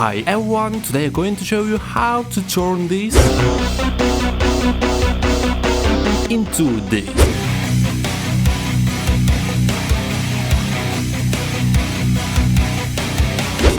Hi everyone, today I'm going to show you how to turn this into this.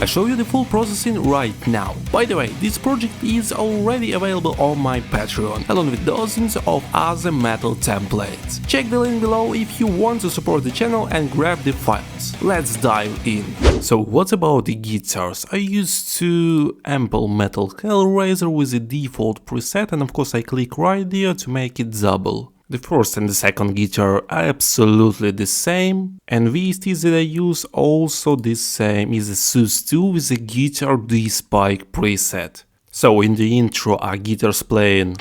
I show you the full processing right now. By the way, this project is already available on my Patreon, along with dozens of other metal templates. Check the link below if you want to support the channel and grab the files. Let's dive in. So what about the guitars? I used to ample metal Hellraiser with a default preset, and of course I click right there to make it double. The first and the second guitar are absolutely the same, and VSTs that I use also the same, is a FLStudio with a guitar D-Spike preset. So in the intro are guitars playing,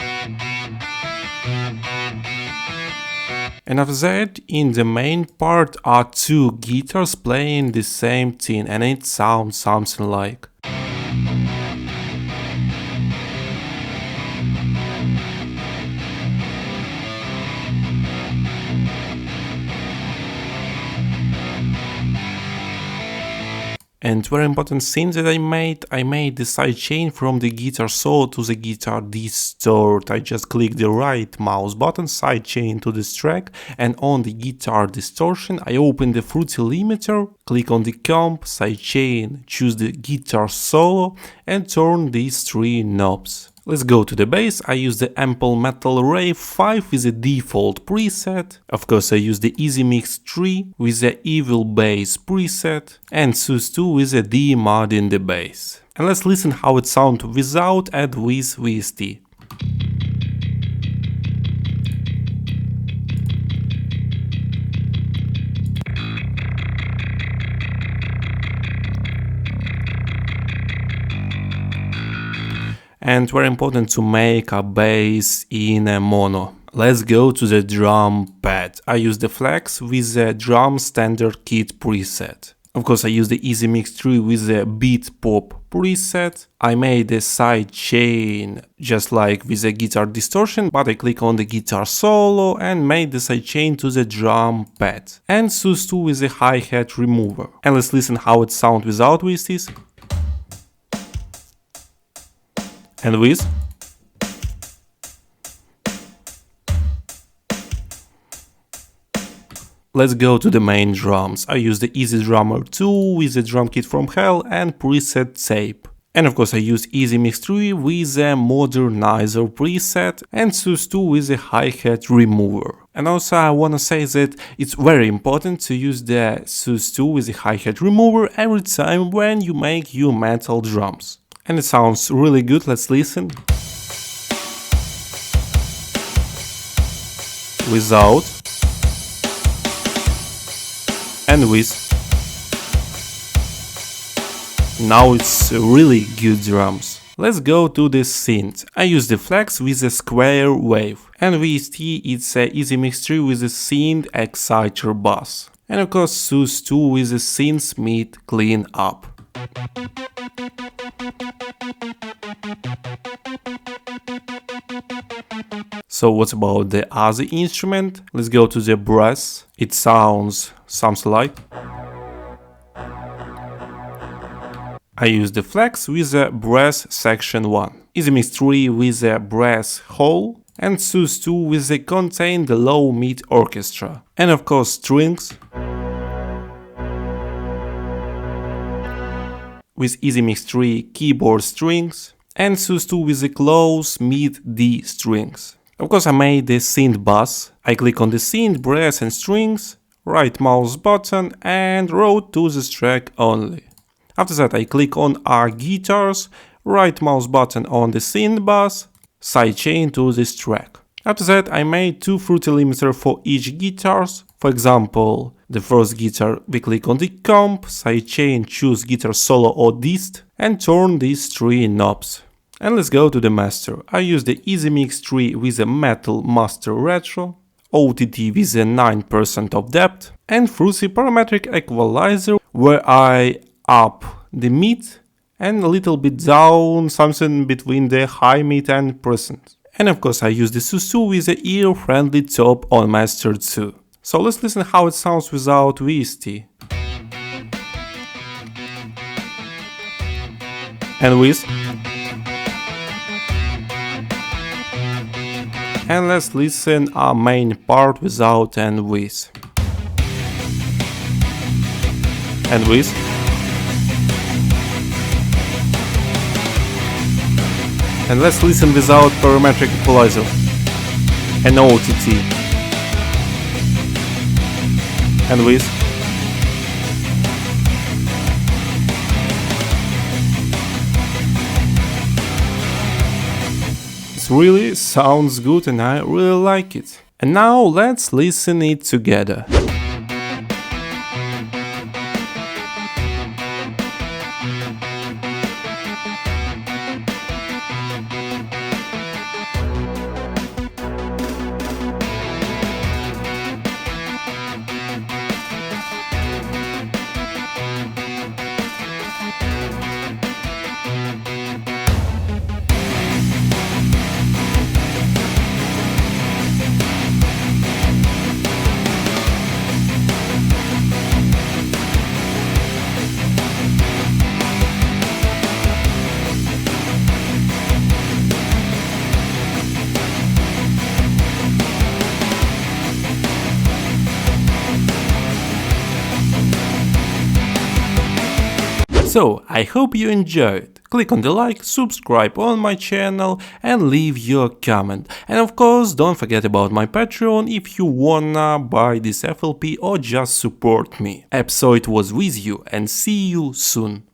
and after that in the main part are two guitars playing the same thing, and it sounds something like. And very important thing that I made the sidechain from the guitar solo to the guitar distort. I just click the right mouse button, sidechain to this track, and on the guitar distortion I open the Fruity limiter, click on the comp, sidechain, choose the guitar solo and turn these three knobs. Let's go to the bass. I use the Ample Metal Ray 5 with a default preset. Of course I use the Easy Mix 3 with the Evil Bass preset, and FLStudio with a D mod in the bass. And let's listen how it sounds without and with VST. And very important to make a bass in a mono. Let's go to the drum pad. I use the Flex with the drum standard kit preset. Of course I use the Easy Mix 3 with the beat pop preset. I made a side chain just like with the guitar distortion, but I click on the guitar solo and made the side chain to the drum pad. And FLStudio with the hi-hat remover. And let's listen how it sounds without VSTs. And with. Let's go to the main drums. I use the Easy Drummer 2 with the Drumkit from Hell and preset tape. And of course I use Easy Mix 3 with the Modernizer preset and FLStudio with the hi-hat remover. And also I wanna say that it's very important to use the FLStudio with the hi-hat remover every time when you make your metal drums. And it sounds really good, let's listen. Without and with. Now it's really good drums. Let's go to the synth. I use the Flex with a square wave, and VST it's a Easy Mix 3 with a synth exciter bass. And of course FLStudio with a synth mid clean up. So what about the other instrument? Let's go to the brass. It sounds something like. I use the Flex with the brass section 1, Easy Mix 3 with the brass whole, and FLStudio with the contain the low mid orchestra. And of course strings. With Easy Mix 3 keyboard strings, and FLStudio with the close mid D strings. Of course I made the synth bass. I click on the synth, brass and strings, right mouse button and route to this track only. After that I click on our guitars, right mouse button on the synth bass, sidechain to this track. After that I made two Fruity limiter for each guitars. For example, the first guitar we click on the comp, sidechain, choose guitar solo or dist and turn these three knobs. And let's go to the master. I use the Easy Mix 3 with a Metal Master Retro, OTT with a 9% of depth, and Fruity Parametric Equalizer where I up the mid and a little bit down, something between the high mid and present. And of course I use the FLStudio with the ear-friendly top on Master 2. So let's listen how it sounds without VST. and with. And let's listen our main part without and with. And with. And let's listen without parametric equalizer and OTT. And with. It really sounds good and I really like it. And now let's listen it together. So, I hope you enjoyed. Click on the like, subscribe on my channel and leave your comment. And of course, don't forget about my Patreon if you wanna buy this FLP or just support me. Absoyed was with you and see you soon.